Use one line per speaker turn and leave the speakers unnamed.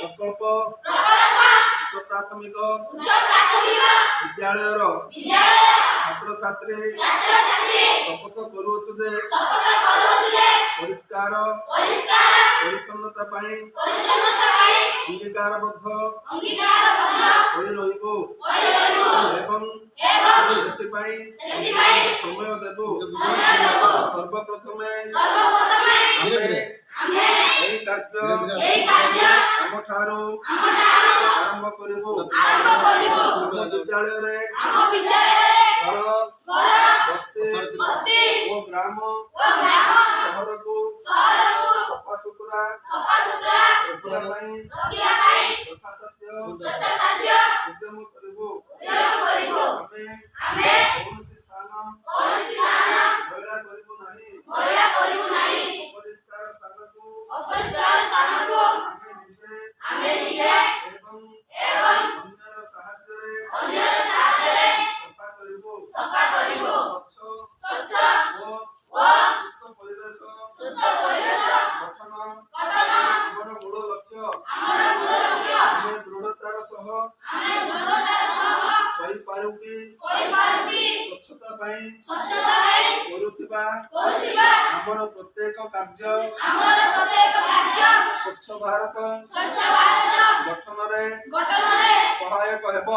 ପ୍ରକଳ୍ପ ଉଚ୍ଚ ପ୍ରାଥମିକ ବିଦ୍ୟାଳୟର ଛାତ୍ରଛାତ୍ରୀ ଶପଥ କରୁଅଛୁ ଯେ ପରିଷ୍କାର ପରିଚ୍ଛନ୍ନତା ପାଇଁ ଅଙ୍ଗୀକାରବଦ୍ଧ ହୋଇ ରହିବୁ ଏବଂ ସେଥିପାଇଁ ସମୟ ଦେବୁ। ସର୍ବପ୍ରଥମେ ଆମେ ଏହି କାର୍ଯ୍ୟ ଆମଠାରୁ ଆରମ୍ଭ କରିବୁ। ଆମ ବିଦ୍ୟାଳୟରେ ଘର ବସ୍ତି ଓ ଗ୍ରାମ ସହରକୁ ସଫାସୁତୁରା ରଖିବା ପାଇଁ ଯଥାସାଧ୍ୟ ଉଦ୍ୟମ କରିବୁ। ଆମେ କୌଣସି ସ୍ଥାନ ମଇଳା କରିବୁ ନାହିଁ। ଅପରିଷ୍କାର ସ୍ଥାନକୁ ଆମେ ନିଜେ ଏବଂ ଅନ୍ୟର ସାହାଯ୍ୟରେ ସଫା କରିବୁ। ସ୍ୱଚ୍ଛ ଓ ସୁସ୍ଥ ପରିବେଶ ଗଠନ ଆମର ମୂଳ ଲକ୍ଷ୍ୟ। ଆମେ ଦୃଢ଼ତାର ସହ କହିପାରୁ କି ସ୍ୱଚ୍ଛତା ପାଇଁ କରୁଥିବା ଆମର ପ୍ରତ୍ୟେକ କାର୍ଯ୍ୟ ସ୍ୱଚ୍ଛ ଭାରତ ଗଠନରେ ସହାୟକ ହେବ।